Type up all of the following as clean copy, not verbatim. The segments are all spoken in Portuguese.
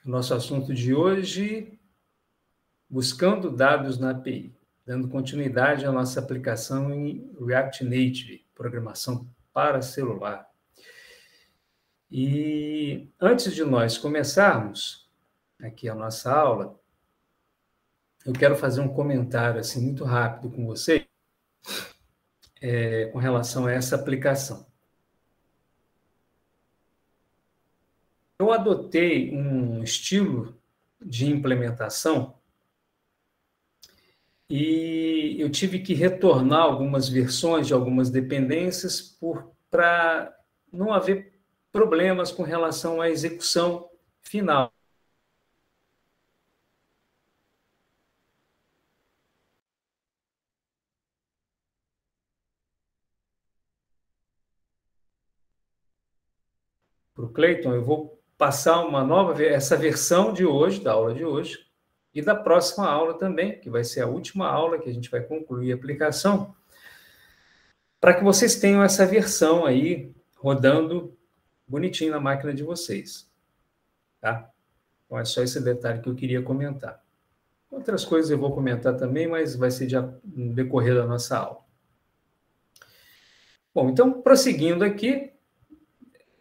O nosso assunto de hoje, buscando dados na API, dando continuidade à nossa aplicação em React Native, programação para celular. E antes de nós começarmos aqui a nossa aula, eu quero fazer um comentário assim muito rápido com você com relação a essa aplicação. Eu adotei um estilo de implementação e eu tive que retornar algumas versões de algumas dependências para não haver problemas com relação à execução final. Para o Cleiton, eu vou passar essa versão de hoje, da aula de hoje, e da próxima aula também, que vai ser a última aula que a gente vai concluir a aplicação, para que vocês tenham essa versão aí rodando bonitinho na máquina de vocês. Tá? Então, é só esse detalhe que eu queria comentar. Outras coisas eu vou comentar também, mas vai ser no decorrer da nossa aula. Bom, então, prosseguindo aqui,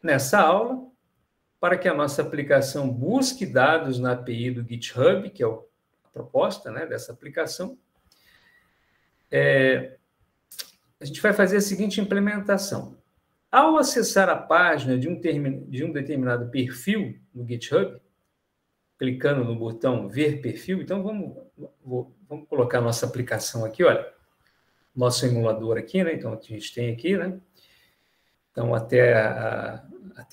nessa aula, para que a nossa aplicação busque dados na API do GitHub, que é a proposta, né, dessa aplicação, a gente vai fazer a seguinte implementação. Ao acessar a página de um determinado perfil no GitHub, clicando no botão Ver Perfil, então vamos colocar a nossa aplicação aqui, olha, nosso emulador aqui, né? Então, a gente tem aqui, né? Então, até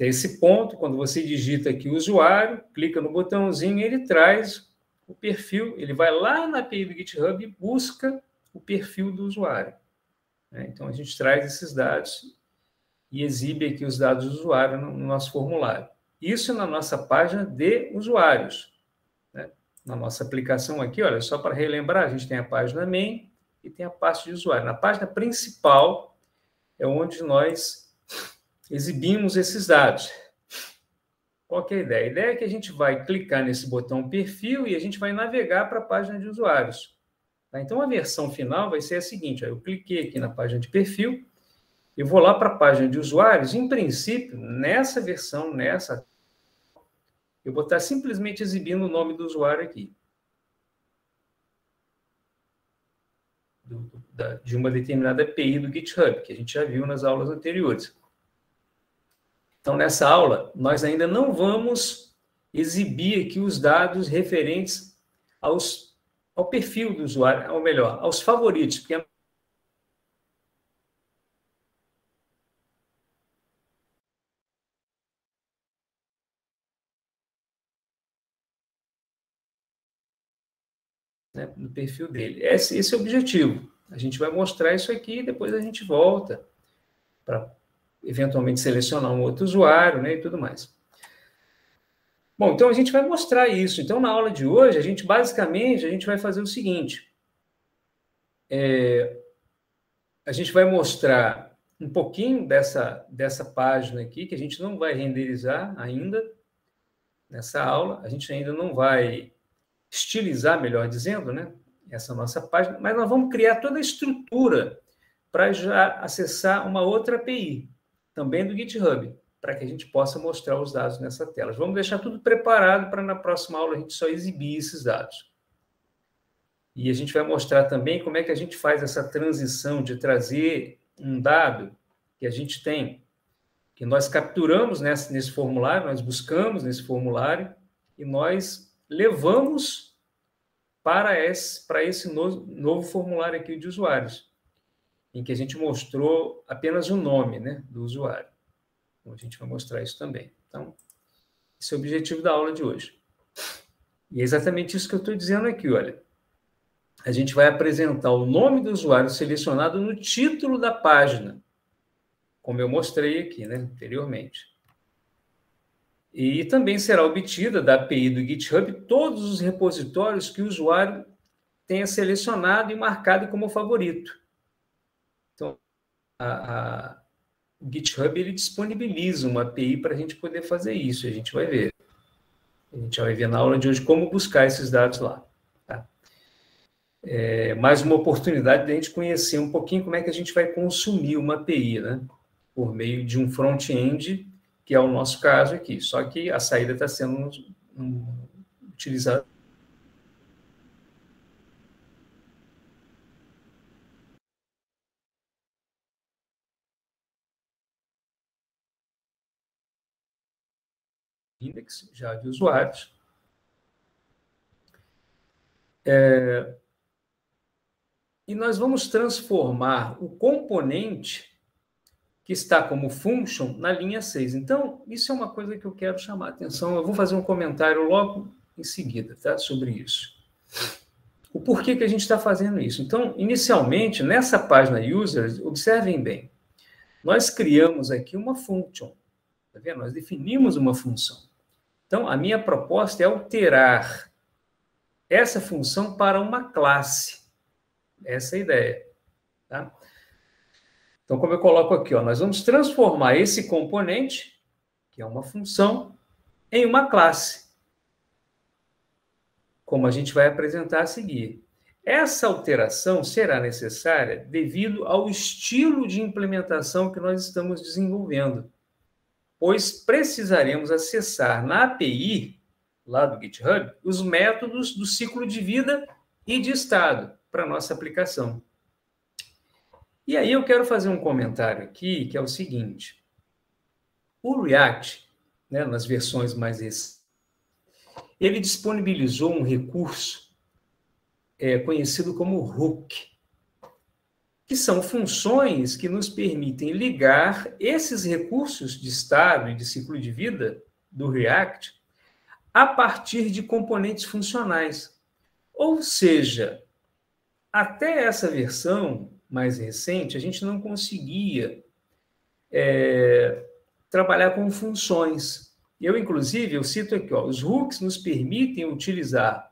esse ponto, quando você digita aqui o usuário, clica no botãozinho, ele traz o perfil, ele vai lá na API do GitHub e busca o perfil do usuário. Né? Então, a gente traz esses dados e exibe aqui os dados do usuário no nosso formulário. Isso na nossa página de usuários. Né? Na nossa aplicação aqui, olha, só para relembrar, a gente tem a página main e tem a pasta de usuário. Na página principal é onde nós exibimos esses dados. Qual que é a ideia? A ideia é que a gente vai clicar nesse botão perfil e a gente vai navegar para a página de usuários. Tá? Então, a versão final vai ser a seguinte, ó, eu cliquei aqui na página de perfil, eu vou lá para a página de usuários, em princípio, nessa versão, eu vou estar simplesmente exibindo o nome do usuário aqui. De uma determinada API do GitHub, que a gente já viu nas aulas anteriores. Então, nessa aula, nós ainda não vamos exibir aqui os dados referentes ao perfil do usuário, ou melhor, aos favoritos, porque né, no perfil dele. Esse é o objetivo. A gente vai mostrar isso aqui e depois a gente volta para eventualmente selecionar um outro usuário, né, e tudo mais. Bom, então a gente vai mostrar isso. Então, na aula de hoje, a gente vai fazer o seguinte. A gente vai mostrar um pouquinho dessa página aqui, que a gente não vai renderizar ainda nessa aula. A gente ainda não vai estilizar, melhor dizendo, né, essa nossa página, mas nós vamos criar toda a estrutura para já acessar uma outra API, também do GitHub, para que a gente possa mostrar os dados nessa tela. Vamos deixar tudo preparado para na próxima aula a gente só exibir esses dados. E a gente vai mostrar também como é que a gente faz essa transição de trazer um dado que a gente tem, que nós capturamos nesse formulário, nós buscamos nesse formulário e nós levamos para esse novo formulário aqui de usuários, em que a gente mostrou apenas o nome, né, do usuário. Então, a gente vai mostrar isso também. Então, esse é o objetivo da aula de hoje. E é exatamente isso que eu estou dizendo aqui, olha. A gente vai apresentar o nome do usuário selecionado no título da página, como eu mostrei aqui, né, anteriormente. E também será obtida da API do GitHub todos os repositórios que o usuário tenha selecionado e marcado como favorito. Então, o GitHub ele disponibiliza uma API para a gente poder fazer isso, a gente vai ver. A gente já vai ver na aula de hoje como buscar esses dados lá. Tá? Mais uma oportunidade de a gente conhecer um pouquinho como é que a gente vai consumir uma API, né? Por meio de um front-end, que é o nosso caso aqui. Só que a saída está sendo utilizada. Index já de usuários. E nós vamos transformar o componente que está como function na linha 6. Então, isso é uma coisa que eu quero chamar a atenção. Eu vou fazer um comentário logo em seguida, tá, sobre isso. O porquê que a gente está fazendo isso. Então, inicialmente, nessa página users, observem bem, nós criamos aqui uma function, tá vendo? Nós definimos uma função. Então, a minha proposta é alterar essa função para uma classe. Essa é a ideia, tá? Então, como eu coloco aqui, ó, nós vamos transformar esse componente, que é uma função, em uma classe, como a gente vai apresentar a seguir. Essa alteração será necessária devido ao estilo de implementação que nós estamos desenvolvendo, pois precisaremos acessar na API, lá do GitHub, os métodos do ciclo de vida e de estado para a nossa aplicação. E aí eu quero fazer um comentário aqui, que é o seguinte. O React, né, nas versões mais recentes, ele disponibilizou um recurso conhecido como hook, que são funções que nos permitem ligar esses recursos de estado e de ciclo de vida do React a partir de componentes funcionais. Ou seja, até essa versão mais recente, a gente não conseguia trabalhar com funções. Inclusive, eu cito aqui, ó, os hooks nos permitem utilizar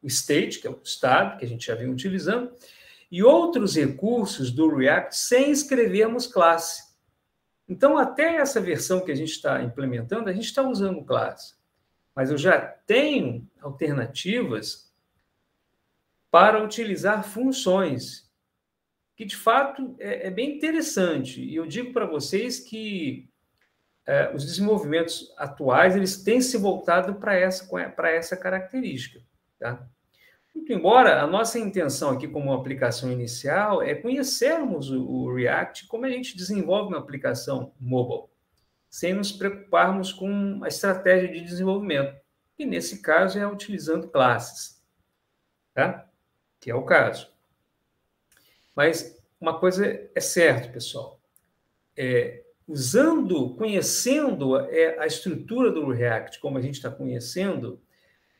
o state, que é o estado, que a gente já vem utilizando, e outros recursos do React sem escrevermos classe. Então, até essa versão que a gente está implementando, a gente está usando classe. Mas eu já tenho alternativas para utilizar funções, que de fato é bem interessante. E eu digo para vocês que os desenvolvimentos atuais eles têm se voltado para essa característica. Tá? Muito embora a nossa intenção aqui como aplicação inicial é conhecermos o React, como a gente desenvolve uma aplicação mobile, sem nos preocuparmos com a estratégia de desenvolvimento, que nesse caso é utilizando classes, tá? Que é o caso. Mas uma coisa é certa, pessoal, conhecendo a estrutura do React, como a gente está conhecendo,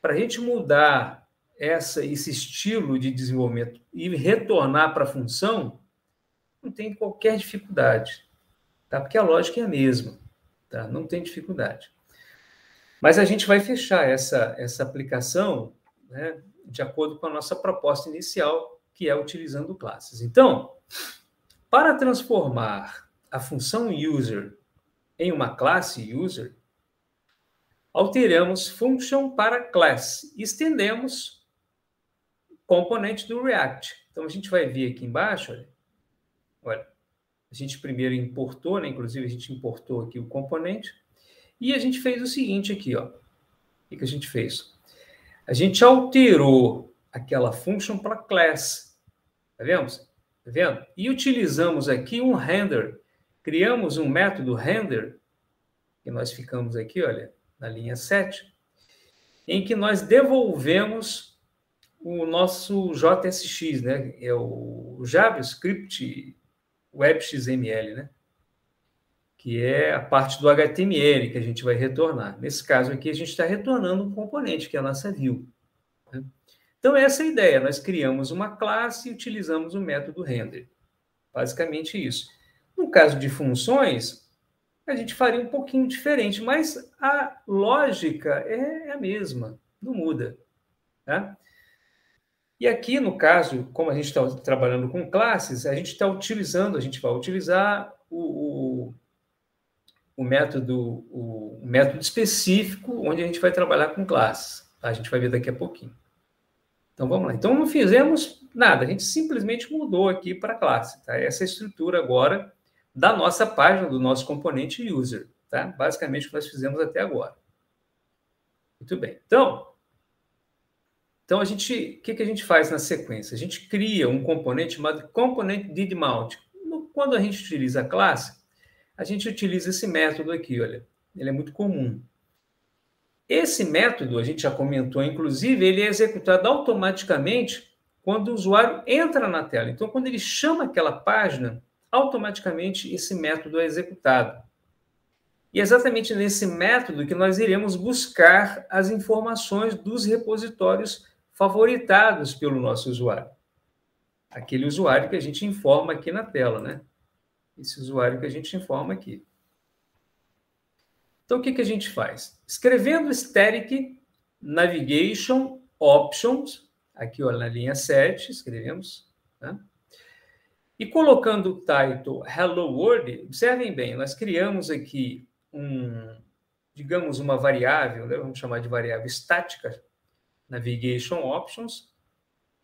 para a gente mudar esse estilo de desenvolvimento e retornar para a função, não tem qualquer dificuldade, tá? Porque a lógica é a mesma, tá? Não tem dificuldade. Mas a gente vai fechar essa aplicação, né, de acordo com a nossa proposta inicial, que é utilizando classes. Então, para transformar a função user em uma classe user, alteramos function para class e estendemos componente do React. Então, a gente vai ver aqui embaixo, olha, a gente primeiro importou, né? Inclusive, a gente importou aqui o componente, e a gente fez o seguinte aqui, ó. O que a gente fez? A gente alterou aquela function para class, tá vendo? Tá vendo? E utilizamos aqui um render, criamos um método render, que nós ficamos aqui, olha, na linha 7, em que nós devolvemos o nosso JSX, né? É o JavaScript WebXML, né? Que é a parte do HTML que a gente vai retornar. Nesse caso aqui, a gente está retornando um componente, que é a nossa view. Né? Então, essa é a ideia. Nós criamos uma classe e utilizamos o método render. Basicamente isso. No caso de funções, a gente faria um pouquinho diferente, mas a lógica é a mesma, não muda. Tá? E aqui, no caso, como a gente está trabalhando com classes, a gente vai utilizar um método específico onde a gente vai trabalhar com classes. Tá? A gente vai ver daqui a pouquinho. Então, vamos lá. Então, não fizemos nada, a gente simplesmente mudou aqui para a classe. Tá? Essa é a estrutura agora da nossa página, do nosso componente user. Tá? Basicamente, o que nós fizemos até agora. Muito bem. Então o que a gente faz na sequência? A gente cria um componente chamado component didMount. Quando a gente utiliza a classe, a gente utiliza esse método aqui, olha. Ele é muito comum. Esse método, a gente já comentou, inclusive, ele é executado automaticamente quando o usuário entra na tela. Então, quando ele chama aquela página, automaticamente esse método é executado. E é exatamente nesse método que nós iremos buscar as informações dos repositórios favoritados pelo nosso usuário. Aquele usuário que a gente informa aqui na tela, né? Esse usuário que a gente informa aqui. Então, o que a gente faz? Escrevendo static navigation options, aqui ó, na linha 7, escrevemos, né? E colocando o title Hello World, observem bem, nós criamos aqui digamos, uma variável, né? Vamos chamar de variável estática, navigation options,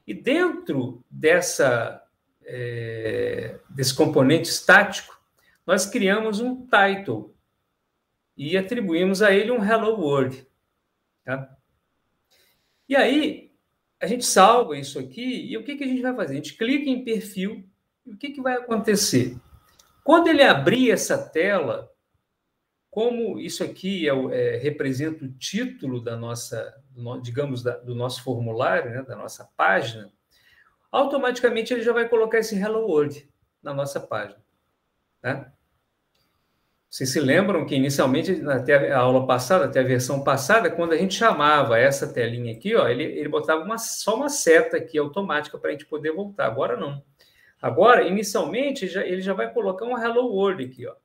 e dentro desse componente estático, nós criamos um title e atribuímos a ele um Hello World. Tá? E aí, a gente salva isso aqui, e o que a gente vai fazer? A gente clica em perfil, e o que vai acontecer? Quando ele abrir essa tela, como isso aqui representa o título da nossa, digamos, do nosso formulário, né, da nossa página, automaticamente ele já vai colocar esse Hello World na nossa página. Tá? Vocês se lembram que inicialmente, até a aula passada, até a versão passada, quando a gente chamava essa telinha aqui, ó, ele botava só uma seta aqui automática para a gente poder voltar. Agora não. Agora, inicialmente, ele já vai colocar um Hello World aqui, ó.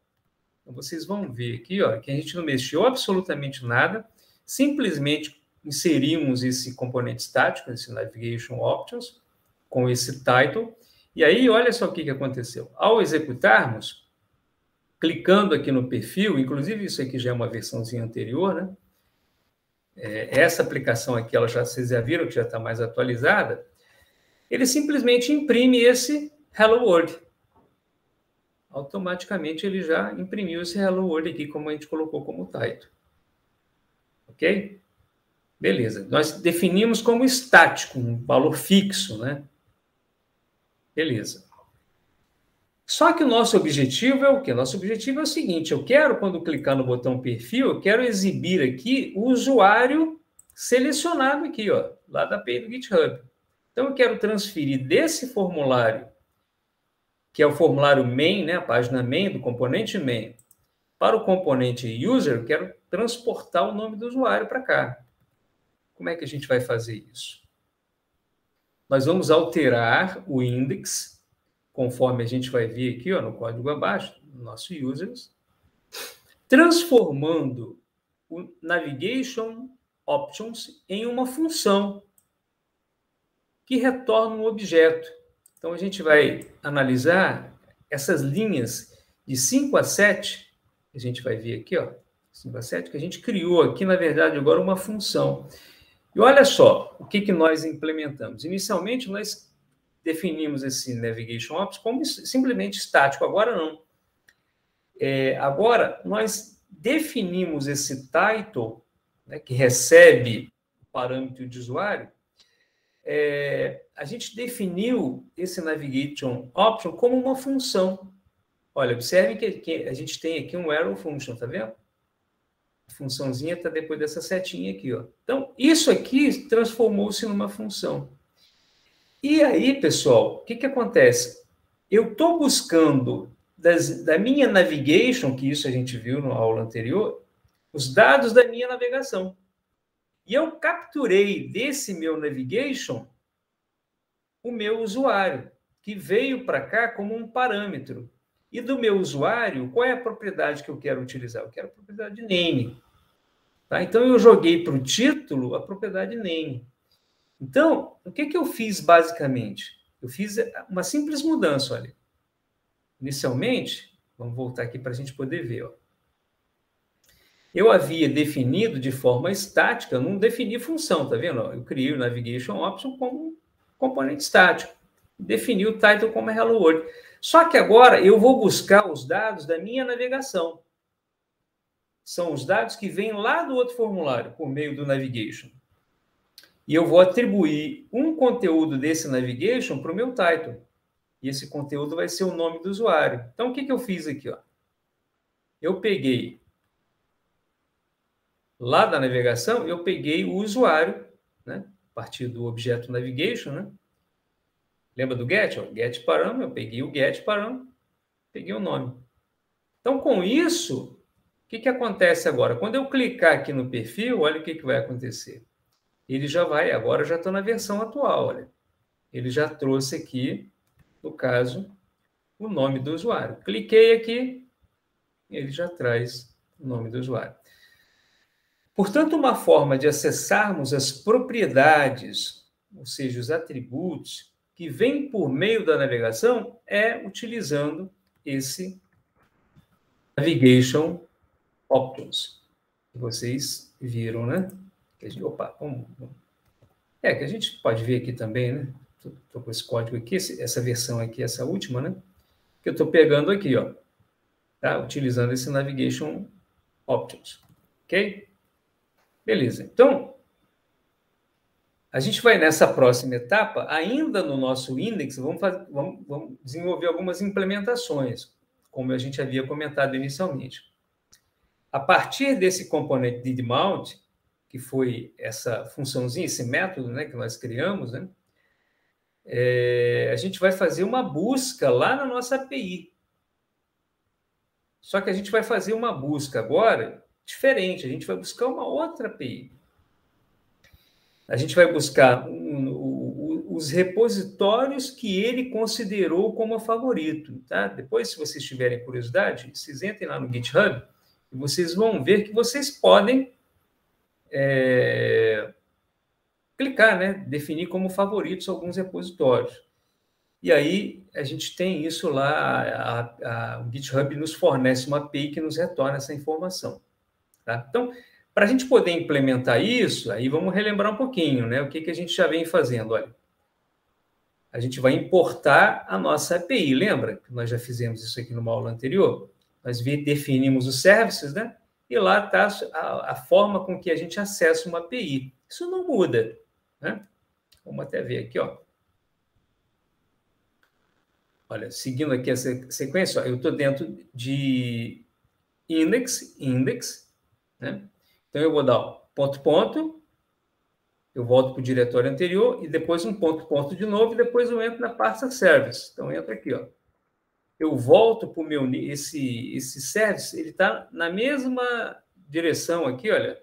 Então, vocês vão ver aqui, ó, que a gente não mexeu absolutamente nada, simplesmente inserimos esse componente estático, esse Navigation Options, com esse title, e aí, olha só o que aconteceu. Ao executarmos, clicando aqui no perfil, inclusive isso aqui já é uma versãozinha anterior, né? Essa aplicação aqui, vocês já viram que já está mais atualizada, ele simplesmente imprime esse Hello World. Automaticamente ele já imprimiu esse Hello World aqui, como a gente colocou como title. Ok? Beleza. Nós definimos como estático, um valor fixo, né? Beleza. Só que o nosso objetivo é o quê? Nosso objetivo é o seguinte, eu quero, quando clicar no botão perfil, eu quero exibir aqui o usuário selecionado aqui, ó, lá da API do GitHub. Então, eu quero transferir desse formulário, que é o formulário main, né, a página main, do componente main, para o componente user, eu quero transportar o nome do usuário para cá. Como é que a gente vai fazer isso? Nós vamos alterar o index, conforme a gente vai ver aqui, ó, no código abaixo, no nosso users, transformando o navigation options em uma função que retorna um objeto. Então, a gente vai analisar essas linhas de 5 a 7, a gente vai ver aqui, ó, 5 a 7, que a gente criou aqui, na verdade, agora uma função. E olha só o que nós implementamos. Inicialmente, nós definimos esse Navigation Options como simplesmente estático. Agora, não. Agora, nós definimos esse title, né, que recebe o parâmetro de usuário, a gente definiu esse Navigation Option como uma função. Olha, observe que a gente tem aqui um arrow function, tá vendo? A funçãozinha está depois dessa setinha aqui, ó. Então, isso aqui transformou-se numa função. E aí, pessoal, o que acontece? Eu estou buscando da minha navigation, que isso a gente viu na aula anterior, os dados da minha navegação. E eu capturei desse meu navigation o meu usuário, que veio para cá como um parâmetro. E do meu usuário, qual é a propriedade que eu quero utilizar? Eu quero a propriedade name. Tá? Então, eu joguei para o título a propriedade name. Então, o que eu fiz basicamente? Eu fiz uma simples mudança, olha. Inicialmente, vamos voltar aqui para a gente poder ver, ó. Eu havia definido de forma estática, não defini função, tá vendo? Eu criei o Navigation Option como componente estático. Defini o title como Hello World. Só que agora eu vou buscar os dados da minha navegação. São os dados que vêm lá do outro formulário, por meio do Navigation. E eu vou atribuir um conteúdo desse Navigation para o meu title. E esse conteúdo vai ser o nome do usuário. Então, o que eu fiz aqui? Ó? Eu peguei, lá da navegação, eu peguei o usuário, né? A partir do objeto Navigation, né? Lembra do get? Ó, get param, eu peguei o get param, peguei o nome. Então, com isso, o que acontece agora? Quando eu clicar aqui no perfil, olha o que vai acontecer. Ele já vai, agora já estou na versão atual, olha. Ele já trouxe aqui, no caso, o nome do usuário. Cliquei aqui, ele já traz o nome do usuário. Portanto, uma forma de acessarmos as propriedades, ou seja, os atributos, que vêm por meio da navegação, é utilizando esse Navigation Options, que vocês viram, né? Opa, vamos. Que a gente pode ver aqui também, né? Estou com esse código aqui, essa versão aqui, essa última, né? Que eu estou pegando aqui, ó. Tá? Utilizando esse Navigation Options. Ok? Beleza. Então, a gente vai nessa próxima etapa, ainda no nosso index, vamos desenvolver algumas implementações, como a gente havia comentado inicialmente. A partir desse componente didMount, que foi essa funçãozinha, esse método, né, que nós criamos, né, a gente vai fazer uma busca lá na nossa API. Só que a gente vai fazer uma busca agora diferente, a gente vai buscar uma outra API. A gente vai buscar os repositórios que ele considerou como favorito. Tá? Depois, se vocês tiverem curiosidade, vocês entrem lá no GitHub e vocês vão ver que vocês podem clicar, né? Definir como favoritos alguns repositórios. E aí, a gente tem isso lá, o GitHub nos fornece uma API que nos retorna essa informação. Tá? Então, para a gente poder implementar isso, aí vamos relembrar um pouquinho, né? O que a gente já vem fazendo, olha. A gente vai importar a nossa API, lembra? Que nós já fizemos isso aqui numa aula anterior? Nós definimos os services, né? E lá está a forma com que a gente acessa uma API. Isso não muda, né? Vamos até ver aqui, ó. Olha, seguindo aqui essa sequência, ó, eu estou dentro de index, né? Então, eu vou dar ponto, eu volto para o diretório anterior e depois um ponto de novo e depois eu entro na pasta service. Então, eu entro aqui, ó. Eu volto para o meu... Esse service, ele está na mesma direção aqui, olha.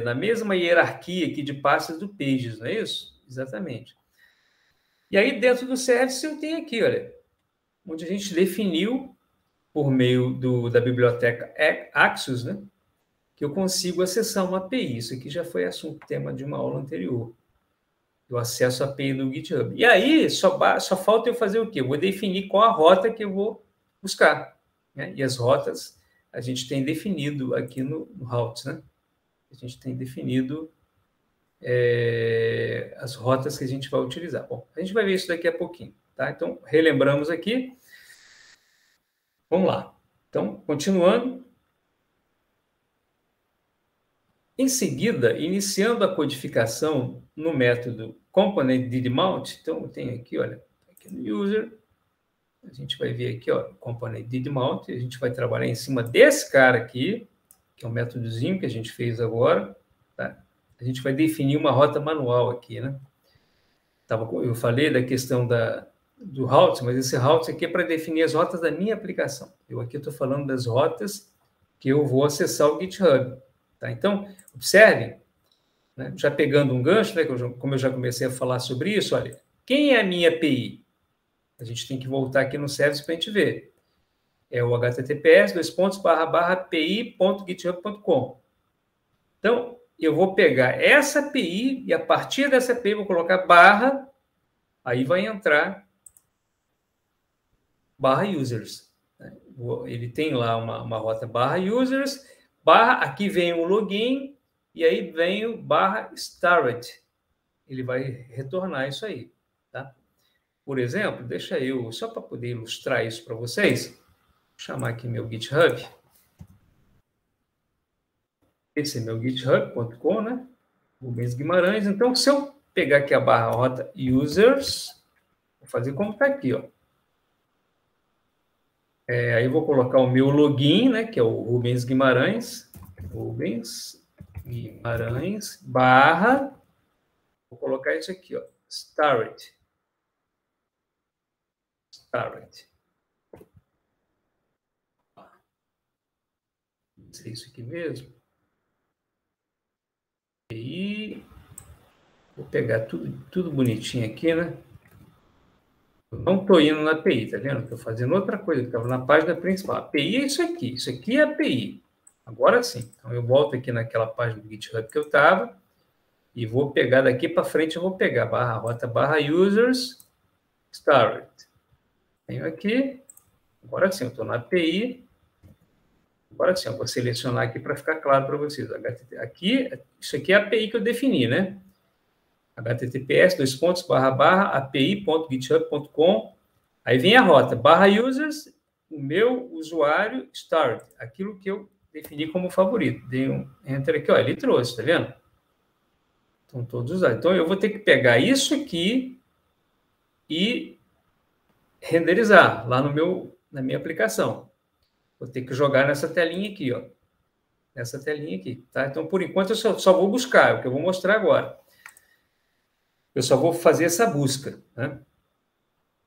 Na mesma hierarquia aqui de pastas do Pages, não é isso? Exatamente. E aí, dentro do service, eu tenho aqui, olha, onde a gente definiu, por meio da biblioteca Axios, né? Que eu consigo acessar uma API. Isso aqui já foi tema de uma aula anterior. Eu acesso a API do GitHub. E aí, só falta eu fazer o quê? Eu vou definir qual a rota que eu vou buscar. Né? E as rotas a gente tem definido aqui no Routes, né? A gente tem definido as rotas que a gente vai utilizar. Bom, a gente vai ver isso daqui a pouquinho. Tá? Então, relembramos aqui. Vamos lá. Então, continuando. Em seguida, iniciando a codificação no método component didMount, então eu tenho aqui, olha, aqui no user, a gente vai ver aqui, ó, component didMount, a gente vai trabalhar em cima desse cara aqui, que é um métodozinho que a gente fez agora, tá? A gente vai definir uma rota manual aqui, né? Eu falei da questão do routes, mas esse routes aqui é para definir as rotas da minha aplicação. Eu aqui estou falando das rotas que eu vou acessar o GitHub. Tá? Então, observem, né, já pegando um gancho, né, como eu já comecei a falar sobre isso, olha, quem é a minha API? A gente tem que voltar aqui no service para a gente ver. É o https://api.github.com. Então, eu vou pegar essa API e a partir dessa API vou colocar barra, aí vai entrar barra users. Né? ele tem lá uma rota barra users, barra, aqui vem o login, e aí vem o barra started. Ele vai retornar isso aí, tá? Por exemplo, deixa eu, só para poder ilustrar isso para vocês, vou chamar aqui meu GitHub. Esse é meu github.com, né? Rubens Guimarães. Então, se eu pegar aqui a barra rota users, vou fazer como está aqui, ó. Aí eu vou colocar o meu login, né? Que é o Rubens Guimarães. Rubens Guimarães, barra, vou colocar isso aqui, ó. Started. É isso aqui mesmo. E vou pegar tudo bonitinho aqui, né? Eu não estou indo na API, tá vendo? Estou fazendo outra coisa, que estava na página principal. A API é isso aqui é a API. Agora sim. Então, eu volto aqui naquela página do GitHub que eu estava e vou pegar daqui para frente, eu vou pegar barra rota, barra users, started. Tenho aqui, agora sim, eu estou na API. Agora sim, eu vou selecionar aqui para ficar claro para vocês. Aqui, isso aqui é a API que eu defini, né? https://api.github.com. Aí vem a rota, barra users, o meu usuário start, aquilo que eu defini como favorito. Dei um enter aqui, ó, ele trouxe, tá vendo? Estão todos usados. Então, eu vou ter que pegar isso aqui e renderizar lá na minha aplicação. Vou ter que jogar nessa telinha aqui, ó. Nessa telinha aqui, tá? Então, por enquanto, eu só vou buscar, é o que eu vou mostrar agora. Eu só vou fazer essa busca, né?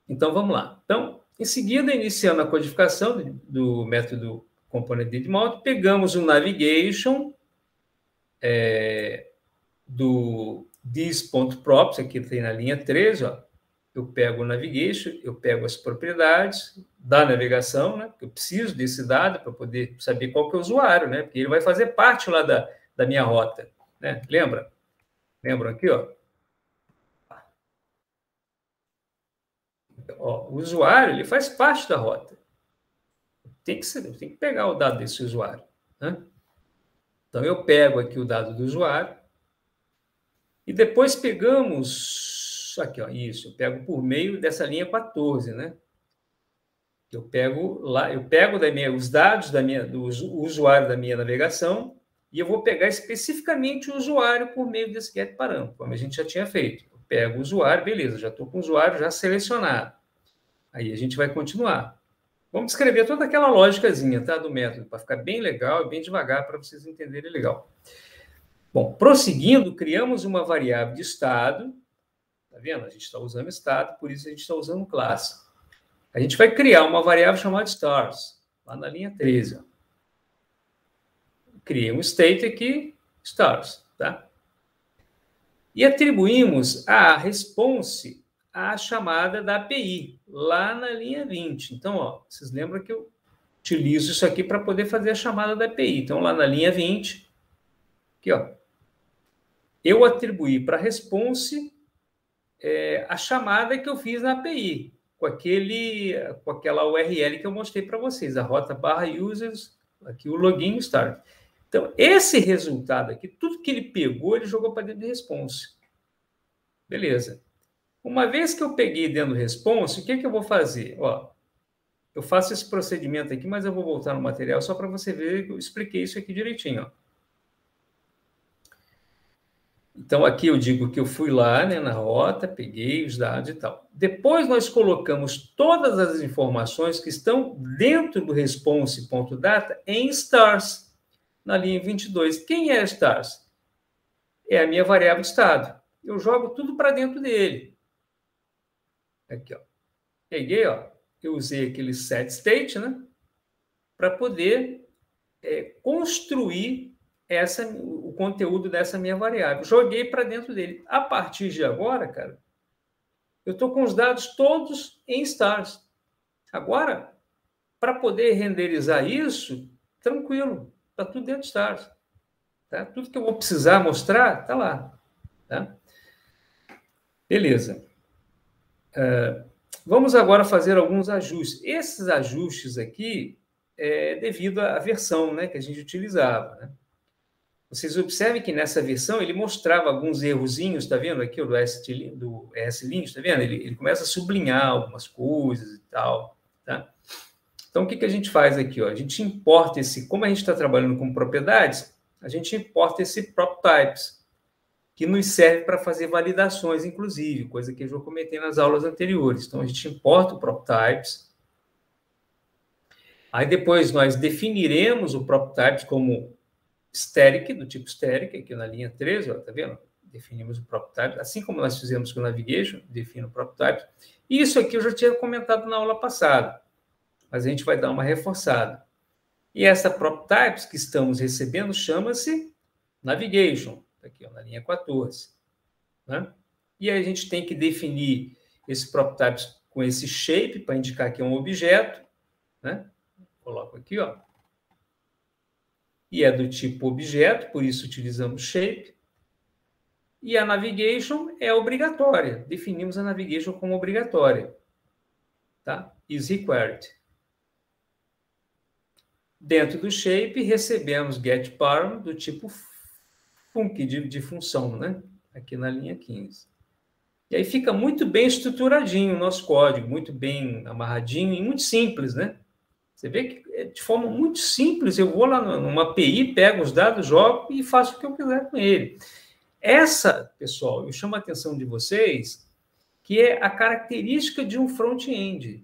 Então, vamos lá. Então, em seguida, iniciando a codificação do método component didMount, pegamos o navigation do this.props, aqui tem na linha 13, ó. Eu pego o navigation, eu pego as propriedades da navegação, né? Eu preciso desse dado para poder saber qual que é o usuário, né? Porque ele vai fazer parte lá da minha rota, né? Lembra? Lembram aqui, ó? Ó, o usuário, ele faz parte da rota. Tem que pegar o dado desse usuário, né? Então, eu pego aqui o dado do usuário e depois pegamos, aqui, ó, isso, eu pego por meio dessa linha 14, né? Eu pego os dados do usuário da minha navegação e eu vou pegar especificamente o usuário por meio desse getParam, como a gente já tinha feito. Eu pego o usuário, beleza, já estou com o usuário já selecionado. Aí a gente vai continuar. Vamos escrever toda aquela lógicazinha, tá, do método, para ficar bem legal e bem devagar para vocês entenderem legal. Bom, prosseguindo, criamos uma variável de estado. Tá vendo? A gente está usando estado, por isso a gente está usando classe. A gente vai criar uma variável chamada stars, lá na linha 13. Ó. Criei um state aqui, stars, tá? E atribuímos a response à chamada da API, lá na linha 20. Então, ó, vocês lembram que eu utilizo isso aqui para poder fazer a chamada da API. Então, lá na linha 20, aqui, ó, eu atribuí para a response a chamada que eu fiz na API, com aquela URL que eu mostrei para vocês, a rota barra users, aqui o login start. Então, esse resultado aqui, tudo que ele pegou, ele jogou para dentro do response. Beleza. Uma vez que eu peguei dentro do response, o que eu vou fazer? Ó, eu faço esse procedimento aqui, mas eu vou voltar no material só para você ver que eu expliquei isso aqui direitinho. Ó. Então, aqui eu digo que eu fui lá, né, na rota, peguei os dados e tal. Depois, nós colocamos todas as informações que estão dentro do response.data em stars, na linha 22. Quem é stars? É a minha variável de estado. Eu jogo tudo para dentro dele. Aqui, ó. Peguei, ó. Eu usei aquele setState, né, para poder construir o conteúdo dessa minha variável. Joguei para dentro dele. A partir de agora, cara, eu estou com os dados todos em stars. Agora, para poder renderizar isso, tranquilo, está tudo dentro de stars. Tá? Tudo que eu vou precisar mostrar, está lá. Tá? Beleza. Vamos agora fazer alguns ajustes. Esses ajustes aqui é devido à versão, né, que a gente utilizava, né? Vocês observem que nessa versão ele mostrava alguns errozinhos, está vendo aqui do ESLint, está vendo? Ele começa a sublinhar algumas coisas e tal, tá? Então, o que a gente faz aqui? Ó? A gente importa como a gente está trabalhando com propriedades, a gente importa esse PropTypes, que nos serve para fazer validações, inclusive, coisa que eu já comentei nas aulas anteriores. Então, a gente importa o PropTypes, aí depois nós definiremos o PropTypes como static, do tipo static, aqui na linha 13, ó, tá vendo? Definimos o PropType, assim como nós fizemos com o Navigation, define o PropType. E isso aqui eu já tinha comentado na aula passada, mas a gente vai dar uma reforçada. E essa PropTypes que estamos recebendo chama-se Navigation, aqui ó, na linha 14. Né? E aí a gente tem que definir esse PropTypes com esse shape, para indicar que é um objeto. Né? Coloco aqui, ó. E é do tipo objeto, por isso utilizamos shape. E a navigation é obrigatória. Definimos a navigation como obrigatória. Tá? Is required. Dentro do shape, recebemos getParam do tipo func, de função, né? Aqui na linha 15. E aí fica muito bem estruturadinho o nosso código, muito bem amarradinho e muito simples, né? Você vê que de forma muito simples, eu vou lá numa API, pego os dados, jogo e faço o que eu quiser com ele. Essa, pessoal, eu chamo a atenção de vocês, que é a característica de um front-end.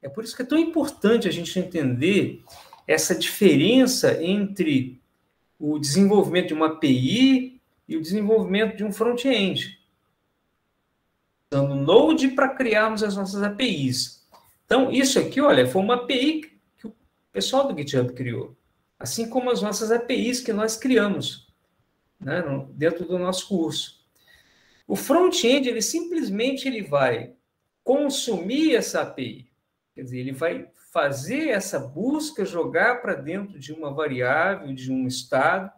É por isso que é tão importante a gente entender essa diferença entre o desenvolvimento de uma API e o desenvolvimento de um front-end. Usando Node para criarmos as nossas APIs. Então, isso aqui, olha, foi uma API que o pessoal do GitHub criou. Assim como as nossas APIs que nós criamos, né, dentro do nosso curso. O front-end, ele simplesmente vai consumir essa API. Quer dizer, ele vai fazer essa busca, jogar para dentro de uma variável, de um estado,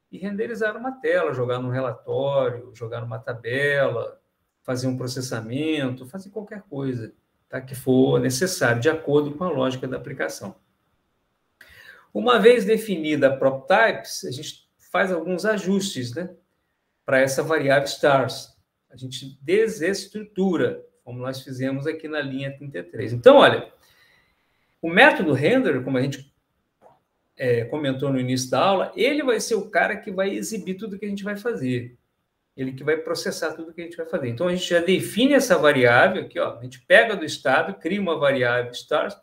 e renderizar uma tela, jogar num relatório, jogar numa tabela, fazer um processamento, fazer qualquer coisa, tá, que for necessário, de acordo com a lógica da aplicação. Uma vez definida a PropTypes, a gente faz alguns ajustes, né, para essa variável stars. A gente desestrutura, como nós fizemos aqui na linha 33. Então, olha, o método render, como a gente comentou no início da aula, ele vai ser o cara que vai exibir tudo que a gente vai fazer. Ele que vai processar tudo que a gente vai fazer. Então, a gente já define essa variável aqui, ó, a gente pega do estado, cria uma variável stars,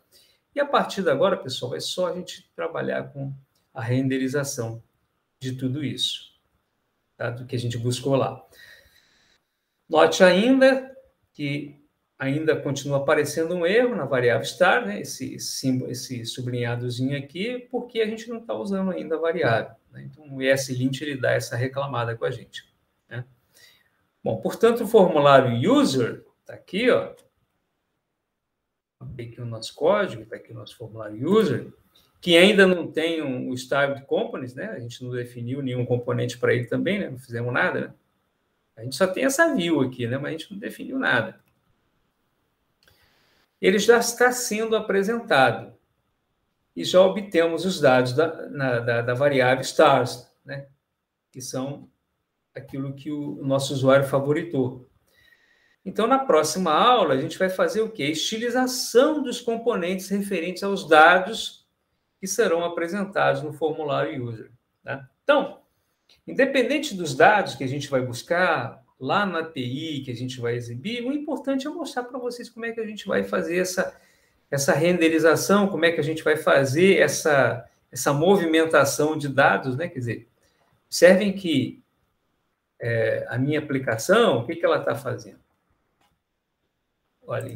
e a partir de agora, pessoal, é só a gente trabalhar com a renderização de tudo isso, tá? Do que a gente buscou lá. Note ainda que ainda continua aparecendo um erro na variável star, né? Esse sublinhadozinho aqui, porque a gente não está usando ainda a variável. Né? Então, o ESLint ele dá essa reclamada com a gente. Né? Bom, portanto, o formulário user está aqui, ó. Aqui o nosso código, está aqui o nosso formulário user, que ainda não tem o style de components, né? A gente não definiu nenhum componente para ele também, né? Não fizemos nada, né? A gente só tem essa view aqui, né? Mas a gente não definiu nada. Ele já está sendo apresentado. E já obtemos os dados da variável stars, né? Que são aquilo que o nosso usuário favoritou. Então, na próxima aula, a gente vai fazer o quê? Estilização dos componentes referentes aos dados que serão apresentados no formulário user. Tá? Então, independente dos dados que a gente vai buscar lá na API, que a gente vai exibir, o importante é mostrar para vocês como é que a gente vai fazer essa renderização, como é que a gente vai fazer essa movimentação de dados, né? Quer dizer, observem que a minha aplicação, o que ela está fazendo? Olha,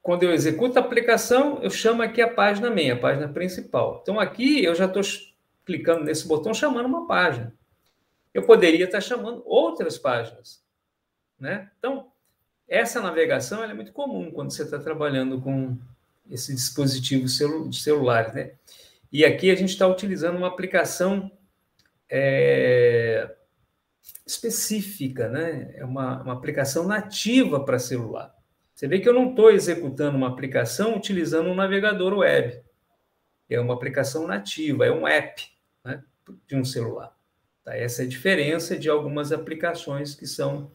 quando eu executo a aplicação, eu chamo aqui a página main, a página principal. Então, aqui eu já estou clicando nesse botão chamando uma página. Eu poderia estar chamando outras páginas. Né? Então, essa navegação é muito comum quando você está trabalhando com esse dispositivo celulares. Né? E aqui a gente está utilizando uma aplicação específica, né? É uma aplicação nativa para celular. Você vê que eu não estou executando uma aplicação utilizando um navegador web. É uma aplicação nativa, é um app, né, de um celular. Tá? Essa é a diferença de algumas aplicações que são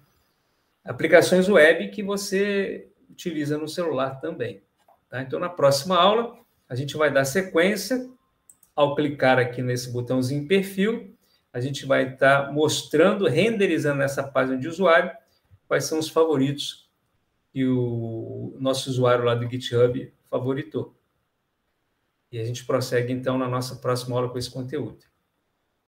aplicações web que você utiliza no celular também. Tá? Então, na próxima aula, a gente vai dar sequência. Ao clicar aqui nesse botãozinho perfil, a gente vai estar mostrando, renderizando nessa página de usuário, quais são os favoritos que o nosso usuário lá do GitHub favoritou. E a gente prossegue, então, na nossa próxima aula com esse conteúdo.